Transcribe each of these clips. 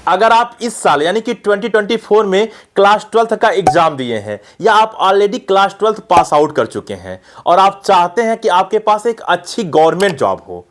अगर आप इस साल यानी कि 2024 में क्लास 12th का एग्जाम दिए हैं या आप already class 12th pass out कर चुके हैं और आप चाहते हैं कि आपके पास एक अच्छी गवर्नमेंट जॉब हो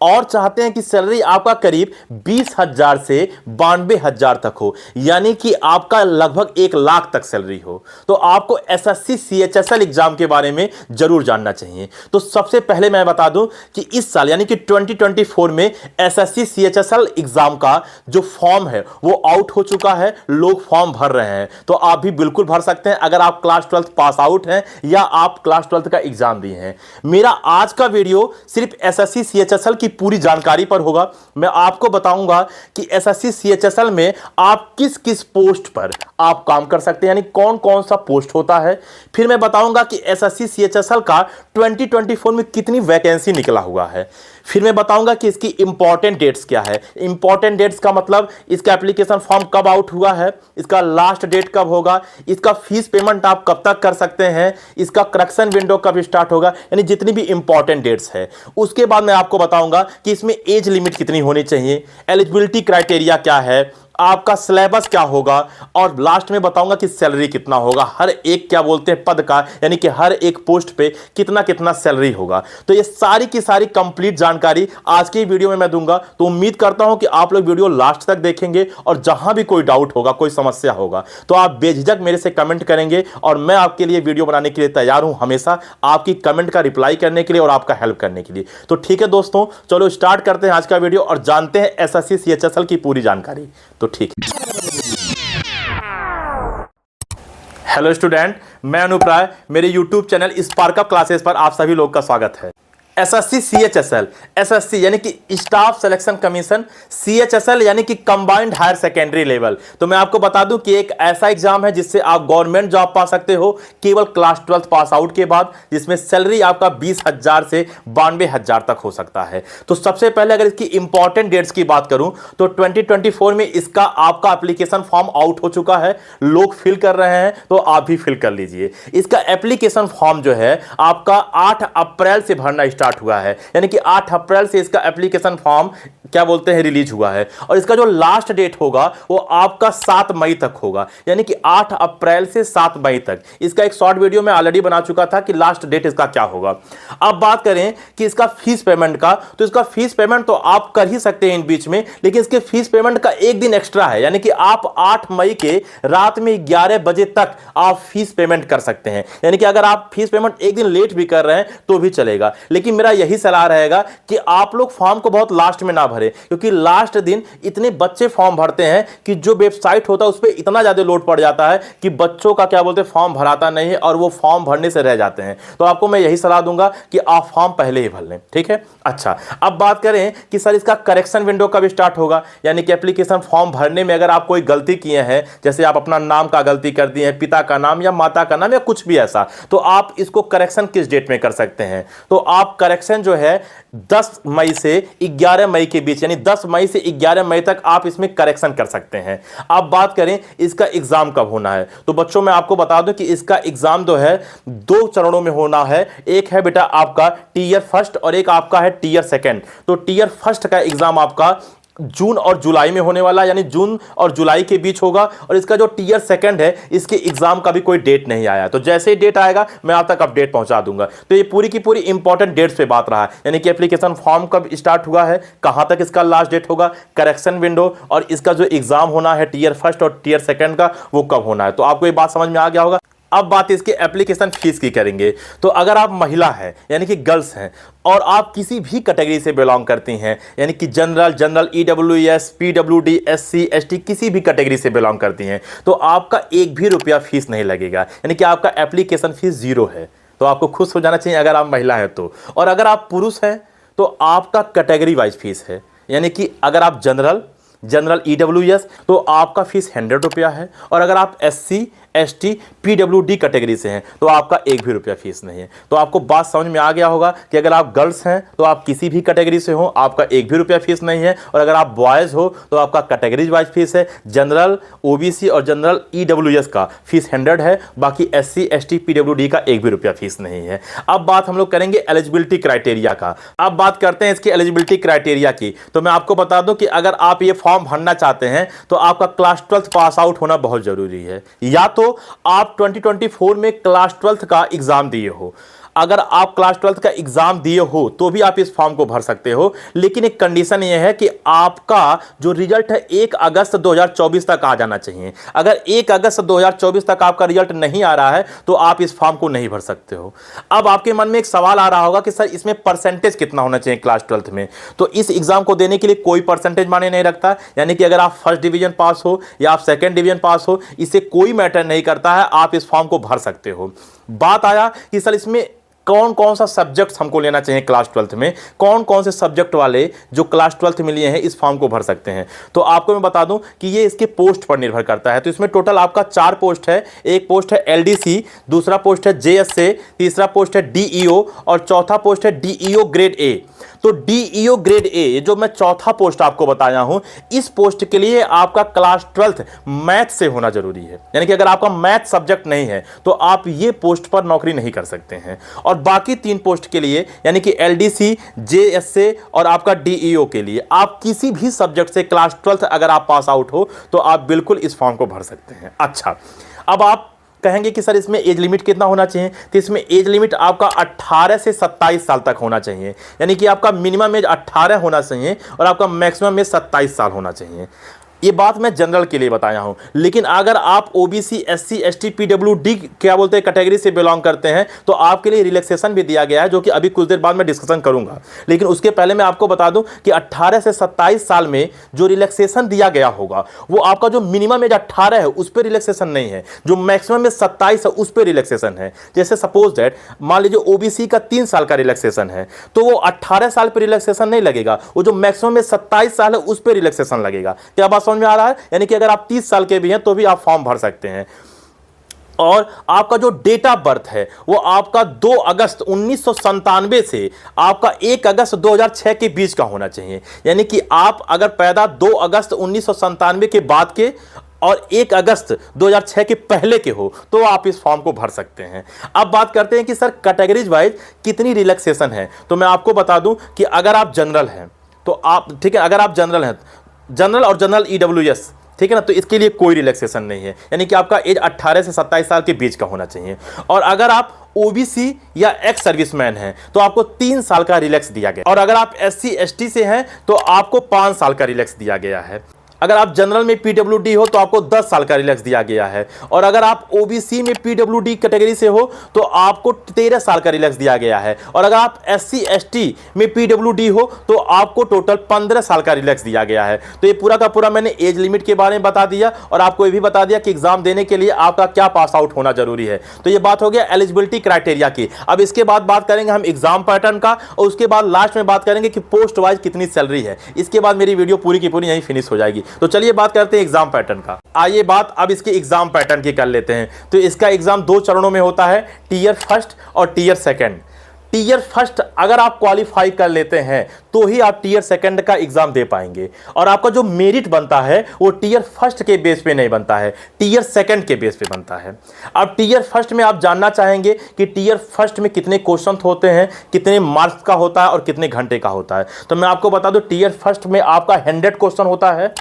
और चाहते हैं कि सैलरी आपका करीब 20,000 से 92,000 तक हो, यानी कि आपका लगभग 1 लाख तक सैलरी हो, तो आपको एसएससी सीएचएसएल एग्जाम के बारे में जरूर जानना चाहिए। तो सबसे पहले मैं बता दूं कि इस साल यानी कि 2024 में एसएससी सीएचएसएल एग्जाम का जो फॉर्म है वो आउट हो चुका है, लोग फॉर्म भर रहे हैं, तो आप भी बिल्कुल भर सकते हैं अगर आप क्लास 12th पास आउट हैं या आप क्लास 12th का एग्जाम दिए हैं। मेरा आज का वीडियो सिर्फ एसएससी सीएचएसएल की पूरी जानकारी पर होगा। मैं आपको बताऊंगा कि एसएससी सीएचएसएल में आप किस किस पोस्ट पर आप काम कर सकते हैं, यानी कौन कौन सा पोस्ट होता है। फिर मैं बताऊंगा कि एसएससी सीएचएसएल का 2024 में कितनी वैकेंसी निकला हुआ है। फिर मैं बताऊंगा कि इसकी इंपॉर्टेंट डेट्स क्या है। इंपॉर्टेंट डेट्स का मतलब इसका एप्लीकेशन फॉर्म कब आउट हुआ है, इसका लास्ट डेट कब होगा, इसका फीस पेमेंट आप कब तक कर सकते हैं, इसका करेक्शन विंडो कब स्टार्ट होगा, यानी जितनी भी इंपॉर्टेंट डेट्स है। उसके बाद मैं आपको बताऊंगा कि इसमें एज लिमिट कितनी होनी चाहिए, एलिजिबिलिटी क्राइटेरिया क्या है, आपका सिलेबस क्या होगा, और लास्ट में बताऊंगा कि सैलरी कितना होगा हर एक क्या बोलते हैं पद का, यानी कि हर एक पोस्ट पे कितना कितना सैलरी होगा। तो ये सारी की सारी कंप्लीट जानकारी आज की वीडियो में मैं दूंगा। तो उम्मीद करता हूं कि आप लोग वीडियो लास्ट तक देखेंगे और जहां भी कोई डाउट होगा, कोई समस्या होगा, तो आप बेझिझक मेरे से कमेंट करेंगे और मैं आपके लिए वीडियो बनाने के लिए तैयार हूं, हमेशा आपकी कमेंट का रिप्लाई करने के लिए और आपका हेल्प करने के लिए। तो ठीक है दोस्तों, चलो स्टार्ट करते हैं आज का वीडियो और जानते हैं एसएससी सीएचएसएल की पूरी जानकारी। तो ठीक है। हेलो स्टूडेंट, मैं अनुप राय, मेरे YouTube channel spark up classes पर आप सभी लोग का स्वागत है। एसएससी सीएचएसएल, एसएससी यानी कि स्टाफ सिलेक्शन कमीशन, सीएचएसएल यानी कि कंबाइंड हायर सेकेंडरी लेवल। तो मैं आपको बता दूं कि एक ऐसा एग्जाम है जिससे आप गवर्नमेंट जॉब पा सकते हो केवल क्लास 12th पास आउट के बाद, जिसमें सैलरी आपका 20,000 से 92,000 तक हो सकता है। तो सबसे पहले अगर इसकी इंपॉर्टेंट डेट्स की बात करूं तो 2024 में इसका आपका एप्लीकेशन फॉर्म आउट हो चुका है, लोग फिल कर रहे हैं, तो आप भी फिल कर लीजिए। इसका एप्लीकेशन फॉर्म जो है आपका 8 अप्रैल से भरना स्टार्ट हुआ है, यानी कि 8 अप्रैल से इसका एप्लीकेशन फॉर्म क्या बोलते हैं रिलीज हुआ है, और इसका जो लास्ट डेट होगा वो आपका 7 मई तक होगा, यानी कि 8 अप्रैल से 7 मई तक। इसका एक शॉर्ट वीडियो मैं ऑलरेडी बना चुका था कि लास्ट डेट इसका क्या होगा। अब बात करें कि इसका फीस पेमेंट का, तो इसका फीस पेमेंट तो आप कर ही सकते हैं इन बीच में, लेकिन इसके फीस पेमेंट का एक दिन एक्स्ट्रा है, यानी कि आप 8 मई के रात में 11 बजे तक आप फीस पेमेंट कर सकते हैं। यानी कि अगर आप फीस पेमेंट एक दिन लेट भी कर रहे हैं तो भी चलेगा, लेकिन मेरा यही सलाह रहेगा कि आप लोग फॉर्म को बहुत लास्ट में ना भरें, क्योंकि लास्ट दिन इतने बच्चे फॉर्म भरते हैं कि जो वेबसाइट होता है उस पर इतना ज्यादा लोड पड़ जाता है कि बच्चों का क्या बोलते हैं फॉर्म भराता नहीं है और वो फॉर्म भरने से रह जाते हैं। तो आपको मैं यही सलाह दूंगा कि आप फॉर्म पहले ही भर लें, ठीक है। अच्छा, अब बात करें कि सर इसका करेक्शन विंडो कब स्टार्ट होगा, यानी कि एप्लीकेशन फॉर्म भरने में अगर आप कोई गलती किए हैं, जैसे आप अपना नाम का गलती कर दिए हैं, पिता का नाम या माता का नाम या कुछ भी ऐसा, तो आप इसको करेक्शन किस डेट में कर सकते हैं। तो आप करेक्शन जो है 10 मई से 11 मई के बीच, यानी 10 मई से 11 मई तक आप इसमें करेक्शन कर सकते हैं। अब बात करें इसका एग्जाम कब होना है, तो बच्चों मैं आपको बता दूं कि इसका एग्जाम जो है 2 चरणों में होना है। एक है बेटा आपका टीयर फर्स्ट और एक आपका है टीयर सेकंड। तो टीयर फर्स्ट का एग्जाम आपका जून और जुलाई में होने वाला, यानी जून और जुलाई के बीच होगा, और इसका जो टीयर सेकंड है इसके एग्जाम का भी कोई डेट नहीं आया, तो जैसे ही डेट आएगा मैं आप तक अपडेट पहुंचा दूंगा। तो ये पूरी की पूरी इंपॉर्टेंट डेट्स पे बात रहा है, यानी कि एप्लीकेशन फॉर्म कब स्टार्ट हुआ है, कहां तक इसका लास्ट डेट होगा, करेक्शन विंडो, और इसका जो एग्जाम होना है टीयर फर्स्ट और टीयर सेकंड का वो कब होना है। तो आपको ये बात समझ में आ गया होगा। अब बात इसके एप्लीकेशन फीस की करेंगे। तो अगर आप महिला हैं यानी कि गर्ल्स हैं और आप किसी भी कैटेगरी से बिलोंग करती हैं, यानी कि general, EWS, PWD, SC, ST, किसी भी कैटेगरी से बिलोंग करती हैं, तो आपका एक भी रुपया फीस नहीं लगेगा, यानी कि आपका एप्लीकेशन फीस 0 है। तो आपको खुश हो जाना चाहिए अगर आप महिला हैं तो। और अगर आप पुरुष हैं तो आपका कैटेगरी वाइज फीस है, यानी कि अगर आप जनरल ईडब्ल्यूएस तो आपका फीस 100 रुपया है, और अगर आप एससी, ST PWD कैटेगरी से हैं तो आपका 1 भी रुपया फीस नहीं है। तो आपको बात समझ में आ गया होगा कि अगर आप गर्ल्स हैं तो आप किसी भी कैटेगरी से हो, आपका 1 भी रुपया फीस नहीं है, और अगर आप बॉयज़ हो तो आपका कैटेगरीज वाइज फीस है। जनरल, OBC और जनरल EWS का फीस 100 है, बाकी SC ST PWD का 1 भी रुपया फीस नहीं है। अब बात हम लोग करेंगे एलिजिबिलिटी क्राइटेरिया का। अब बात करते हैं इसकी एलिजिबिलिटी क्राइटेरिया की। तो मैं आपको बता दूं कि अगर आप ये फॉर्म भरना चाहते हैं तो आपका क्लास 12 पास आउट होना बहुत जरूरी है, या तो आप 2024 में क्लास 12 का एग्जाम दिए हो। अगर आप क्लास 12 का एग्जाम दिए हो तो भी आप इस फॉर्म को भर सकते हो, लेकिन एक कंडीशन यह है कि आपका जो रिजल्ट है 1 अगस्त 2024 तक आ जाना चाहिए। अगर 1 अगस्त 2024 तक आपका रिजल्ट नहीं आ रहा है तो आप इस फॉर्म को नहीं भर सकते हो। अब आपके मन में एक सवाल आ रहा होगा कि सर इसमें परसेंटेज कितना होना चाहिए क्लास 12 में। तो इस एग्जाम को देने के लिए कोई परसेंटेज मायने नहीं रखता, यानी कि अगर आप फर्स्ट डिवीजन पास हो या आप सेकेंड डिवीजन पास हो, इससे कोई मैटर नहीं करता है, आप इस फॉर्म को भर सकते हो। बात आया कि सर इसमें कौन कौन सा सब्जेक्ट हमको लेना चाहिए क्लास 12 में, कौन कौन से सब्जेक्ट वाले जो क्लास 12 में लिए हैं इस फॉर्म को भर सकते हैं। तो आपको मैं बता दूं कि ये इसके पोस्ट पर निर्भर करता है। तो इसमें टोटल आपका 4 पोस्ट है। एक पोस्ट है LDC, दूसरा पोस्ट है JSA, तीसरा पोस्ट है DEO और चौथा पोस्ट है DEO ग्रेड A। तो DEO ग्रेड A जो मैं चौथा पोस्ट आपको बताया हूं, इस पोस्ट के लिए आपका क्लास 12 मैथ से होना जरूरी है, यानी कि अगर आपका मैथ सब्जेक्ट नहीं है तो आप ये पोस्ट पर नौकरी नहीं कर सकते हैं। और बाकी 3 पोस्ट के लिए यानी कि LDC, JSA और आपका DEO के लिए आप किसी भी सब्जेक्ट से क्लास 12 अगर आप पास आउट हो तो आप बिल्कुल इस फॉर्म को भर सकते हैं। अच्छा, अब आप कहेंगे कि सर इसमें एज लिमिट कितना होना चाहिए। तो इसमें एज लिमिट आपका 18 से 27 साल तक होना चाहिए, यानी कि आपका मिनिमम एज 18 होना चाहिए और आपका मैक्सिमम एज 27 साल होना चाहिए। ये बात मैं जनरल के लिए बताया हूं, लेकिन अगर आप OBC, SC, ST, PWD क्या बोलते हैं कैटेगरी से बिलोंग करते हैं तो आपके लिए रिलैक्सेशन भी दिया गया है, जो कि अभी कुछ देर बाद मैं डिस्कशन करूंगा। लेकिन उसके पहले मैं आपको बता दूं कि 18 से 27 साल में जो रिलैक्सेशन दिया गया होगा वो आपका जो मिनिमम एज 18 है उस पर रिलैक्सेशन नहीं है, जो मैक्सिमम एज 27 है उस पर रिलैक्सेशन है। जैसे सपोज दैट मान लीजिए OBC का 3 साल का रिलैक्सेशन है तो वो 18 साल पर रिलैक्सेशन नहीं लगेगा, वो जो मैक्सिमम एज 27 साल है उस पर रिलैक्सेशन लगेगा। क्या बात समझ में आ रहा है? यानी कि अगर आप 30 साल के भी हैं तो भी आप फॉर्म भर सकते हैं। और आपका जो डेट ऑफ बर्थ है वो आपका 2 अगस्त 1997 से आपका 1 अगस्त 2006 के बीच का होना चाहिए। यानी कि आप अगर पैदा 2 अगस्त 1997 के बाद के और 1 अगस्त 2006 के पहले के हो तो आप इस फॉर्म को भर सकते हैं। अब बात करते हैं कि सर कैटेगरीज वाइज कितनी रिलैक्सेशन है। तो मैं आपको बता दूं कि अगर आप जनरल हैं तो आप ठीक है, अगर आप जनरल हैं, जनरल और जनरल EWS, ठीक है ना, तो इसके लिए कोई रिलैक्सेशन नहीं है, यानी कि आपका एज 18 से 27 साल के बीच का होना चाहिए। और अगर आप OBC या एक्स सर्विसमैन हैं तो आपको 3 साल का रिलैक्स दिया गया, और अगर आप SC ST से हैं तो आपको 5 साल का रिलैक्स दिया गया है। अगर आप जनरल में PWD हो तो आपको 10 साल का रिलैक्स दिया गया है, और अगर आप OBC में PWD कैटेगरी से हो तो आपको 13 साल का रिलैक्स दिया गया है, और अगर आप SC ST में PWD हो तो आपको टोटल 15 साल का रिलैक्स दिया गया है। तो ये पूरा का पूरा मैंने एज लिमिट के बारे में बता दिया और आपको ये भी बता दिया कि एग्जाम देने के लिए आपका क्या पास आउट होना जरूरी है। तो ये बात हो गया एलिजिबिलिटी क्राइटेरिया की। अब इसके बाद बात करेंगे हम एग्जाम पैटर्न का, और उसके बाद लास्ट में बात करेंगे कि पोस्ट वाइज कितनी सैलरी है। इसके बाद मेरी वीडियो पूरी की पूरी यहीं फिनिश हो जाएगी। तो चलिए बात करते हैं एग्जाम पैटर्न का। आइए बात अब इसके एग्जाम पैटर्न की कर लेते हैं। तो इसका एग्जाम 2 चरणों में होता है, टियर फर्स्ट और टियर सेकंड। टियर फर्स्ट अगर आप क्वालिफाई कर लेते हैं तो ही आप टियर सेकंड का एग्जाम दे पाएंगे, और आपका जो मेरिट बनता है वो टियर फर्स्ट के बेस पे नहीं बनता है, टियर सेकंड के बेस पे बनता है। अब टियर फर्स्ट में आप जानना चाहेंगे कि टियर फर्स्ट में कितने क्वेश्चन होते हैं, कितने मार्क्स का होता है और कितने घंटे का होता है। तो मैं आपको बता दूं टियर फर्स्ट में आपका 100 क्वेश्चन होता है,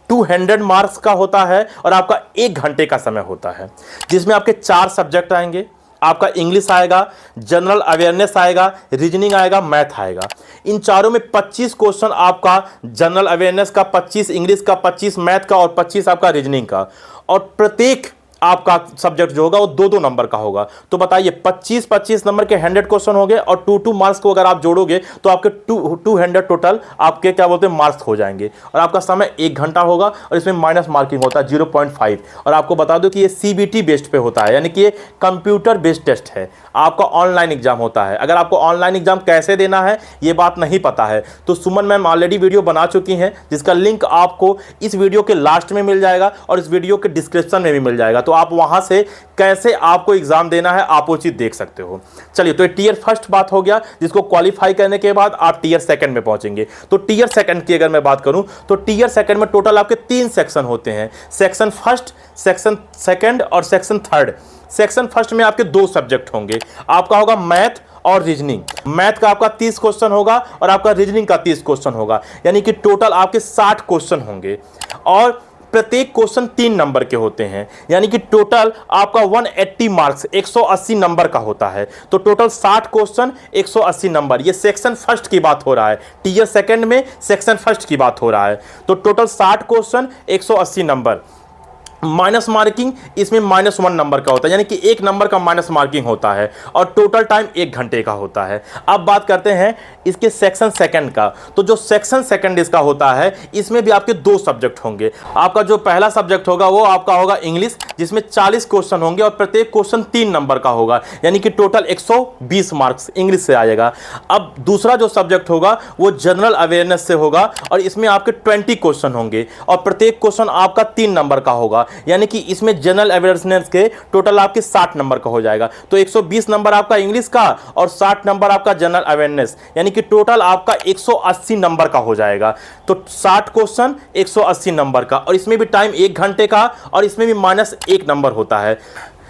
200 मार्क्स का होता है, और आपका 1 घंटे का समय होता है, जिसमें आपके 4 सब्जेक्ट आएंगे। आपका इंग्लिश आएगा, जनरल अवेयरनेस आएगा, रीजनिंग आएगा, मैथ आएगा। इन चारों में 25 क्वेश्चन आपका जनरल अवेयरनेस का, 25 इंग्लिश का, 25 मैथ का और 25 आपका रीजनिंग का, और प्रत्येक आपका सब्जेक्ट जो होगा वो 2-2 नंबर का होगा। तो बताइए 25-25 नंबर के 100 क्वेश्चन हो गए, और 2-2 मार्क्स को अगर आप जोड़ोगे तो आपके 200 टोटल आपके क्या बोलते हैं मार्क्स हो जाएंगे, और आपका समय 1 घंटा होगा, और इसमें माइनस मार्किंग होता है 0.5। और आपको बता दो कि ये CBT बेस्ड पे होता है, यानी कि ये कंप्यूटर बेस्ड टेस्ट है, आपका ऑनलाइन एग्जाम होता है। अगर आपको ऑनलाइन एग्जाम कैसे देना है ये बात नहीं पता है तो सुमन मैम ऑलरेडी वीडियो बना चुकी हैं, जिसका लिंक आपको इस वीडियो के लास्ट में मिल जाएगा और इस वीडियो के डिस्क्रिप्शन में भी मिल जाएगा। तो आप वहां से कैसे आपको एग्जाम देना है आप वो चीज देख सकते हो। चलिए, तो ये टीयर फर्स्ट बात हो गया, जिसको क्वालिफाई करने के बाद आप टीयर सेकंड में पहुंचेंगे। तो टीयर सेकंड की अगर मैं बात करूं तो टीयर सेकंड में टोटल आपके 3 सेक्शन होते हैं, सेक्शन फर्स्ट, सेक्शन सेकंड और सेक्शन थर्ड। सेक्शन फर्स्ट में आपके 2 सब्जेक्ट होंगे, आपका होगा मैथ और रीजनिंग। मैथ का आपका 30 क्वेश्चन होगा और आपका रीजनिंग का 30 क्वेश्चन होगा, यानी कि टोटल आपके 60 क्वेश्चन होंगे और प्रत्येक क्वेश्चन 3 नंबर के होते हैं, यानी कि टोटल आपका 180 मार्क्स 180 नंबर का होता है। तो टोटल 60 क्वेश्चन 180 नंबर, ये सेक्शन फर्स्ट की बात हो रहा है। टीयर सेकंड में सेक्शन फर्स्ट की बात हो रहा है। तो total 60 question 180 number, minus marking इसमें -1 नंबर का होता है, यानी कि 1 नंबर का माइनस मार्किंग होता है और टोटल टाइम 1 घंटे का होता है। अब बात करते हैं इसके सेक्शन सेकंड का। तो जो सेक्शन सेकंड इसका होता है, इसमें भी आपके 2 सब्जेक्ट होंगे। आपका जो पहला सब्जेक्ट होगा वो आपका होगा इंग्लिश, जिसमें 40 क्वेश्चन होंगे और प्रत्येक क्वेश्चन 3 नंबर का होगा, यानी कि टोटल 120 मार्क्स इंग्लिश से आएगा। अब दूसरा जो सब्जेक्ट होगा वो जनरल अवेयरनेस से होगा और इसमें आपके 20 क्वेश्चन होंगे और प्रत्येक क्वेश्चन आपका 3 नंबर का होगा, यानी कि इसमें जनरल अवेयरनेस के टोटल आपके 60 नंबर का हो जाएगा। तो 120 नंबर आपका इंग्लिश का और 60 नंबर आपका जनरल अवेयरनेस, यानी कि टोटल आपका 180 नंबर का हो जाएगा। तो 60 क्वेश्चन 180 नंबर का, और इसमें भी टाइम 1 घंटे का और इसमें भी -1 नंबर होता है।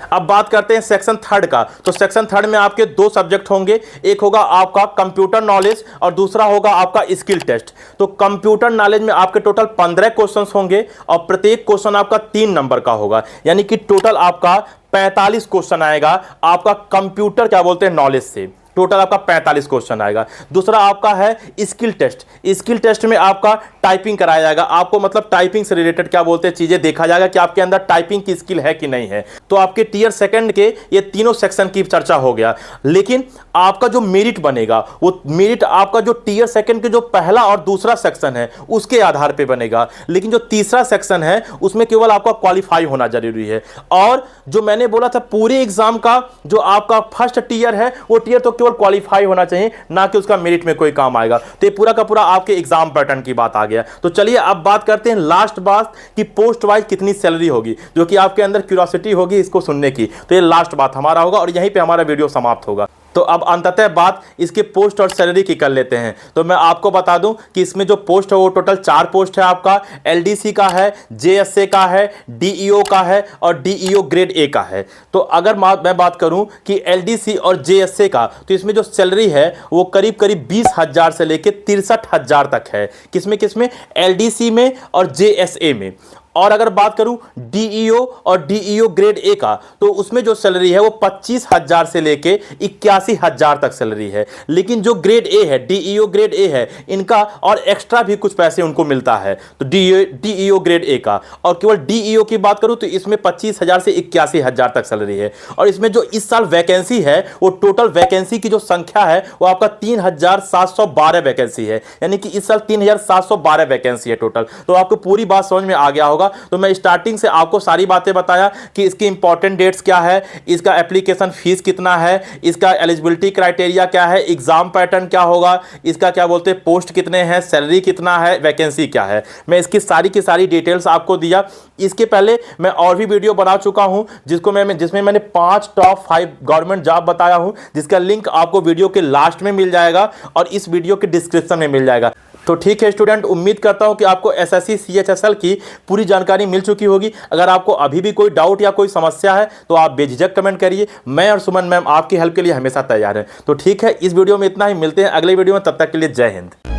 अब बात करते हैं सेक्शन थर्ड का। तो सेक्शन थर्ड में आपके 2 सब्जेक्ट होंगे, एक होगा आपका कंप्यूटर नॉलेज और दूसरा होगा आपका स्किल टेस्ट। तो कंप्यूटर नॉलेज में आपके टोटल 15 क्वेश्चंस होंगे और प्रत्येक क्वेश्चन आपका 3 नंबर का होगा, यानी कि टोटल आपका 45 क्वेश्चन आएगा आपका कंप्यूटर क्या बोलते हैं नॉलेज से। टोटल आपका 45 क्वेश्चन आएगा। दूसरा आपका है स्किल टेस्ट। स्किल टेस्ट में आपका टाइपिंग कराया जाएगा, आपको मतलब टाइपिंग से रिलेटेड क्या बोलते हैं चीजें देखा जाएगा कि आपके अंदर टाइपिंग की स्किल है कि नहीं है। तो आपके टीयर सेकंड के ये तीनों सेक्शन की चर्चा हो गया, लेकिन आपका जो मेरिट बनेगा वो मेरिट आपका जो टीयर सेकंड के जो पहला और दूसरा सेक्शन है उसके आधार पर बनेगा, लेकिन जो तीसरा सेक्शन है उसमें केवल आपका क्वालिफाई होना जरूरी है। और जो मैंने बोला था पूरे एग्जाम का जो आपका फर्स्ट टीयर है वो टीयर तो क्वालिफाई होना चाहिए, ना कि उसका मेरिट में कोई काम आएगा। तो ये पूरा का पूरा आपके एग्जाम पैटर्न की बात आ गया। तो चलिए अब बात करते हैं लास्ट बात कि पोस्ट वाइज कितनी सैलरी होगी, जो कि आपके अंदर क्यूरियोसिटी होगी इसको सुनने की। तो ये लास्ट बात हमारा होगा और यहीं पे हमारा वीडियो समाप्त होगा। तो अब अंततः बात इसके पोस्ट और सैलरी की कर लेते हैं। तो मैं आपको बता दूं कि इसमें जो पोस्ट है वो टोटल 4 पोस्ट है। आपका एलडीसी का है, जेएसए का है, डीईओ का है और डीईओ ग्रेड ए का है। तो अगर मैं बात करूं कि एलडीसी और जेएसए का, तो इसमें जो सैलरी है वो करीब करीब 20,000 से लेकर 63,000 तक है। किसमें एलडीसी में और जेएसए में। और अगर बात करूं डीईओ और डीईओ ग्रेड ए का, तो उसमें जो सैलरी है वो 25,000 से लेके 81,000 तक सैलरी है। लेकिन जो ग्रेड ए है, डीईओ ग्रेड ए है, इनका और एक्स्ट्रा भी कुछ पैसे उनको मिलता है। तो डीईओ ग्रेड ए का, और केवल डीईओ की बात करूं तो इसमें 25,000 से 81,000 तक सैलरी है। और इसमें जो इस साल वैकेंसी है वो टोटल वैकेंसी की जो संख्या है वो आपका 3,712 वैकेंसी है, यानी कि इस साल 3,712 वैकेंसी है टोटल। तो आपको पूरी बात समझ में आ गया होगा। तो मैं स्टार्टिंग से आपको सारी बातें बताया कि इसकी इंपॉर्टेंट डेट्स क्या है, इसका एप्लीकेशन फीस कितना है, इसका एलिजिबिलिटी क्राइटेरिया क्या है, एग्जाम पैटर्न क्या होगा, इसका क्या बोलते हैं पोस्ट कितने हैं, सैलरी कितना है, वैकेंसी क्या है। मैं इसकी सारी की सारी डिटेल्स आपको दिया। इसके पहले मैं और भी वीडियो बना चुका हूं जिसमें मैंने 5 टॉप 5 गवर्नमेंट जॉब बताया हूं, जिसका लिंक आपको वीडियो के लास्ट में मिल जाएगा और इस वीडियो के डिस्क्रिप्शन में मिल जाएगा। तो ठीक है स्टूडेंट, उम्मीद करता हूं कि आपको एसएससी सीएचएसएल की पूरी जानकारी मिल चुकी होगी। अगर आपको अभी भी कोई डाउट या कोई समस्या है तो आप बेझिझक कमेंट करिए। मैं और सुमन मैम आपकी हेल्प के लिए हमेशा तैयार हैं। तो ठीक है, इस वीडियो में इतना ही, मिलते हैं अगले वीडियो में, तब तक के लिए जय हिंद।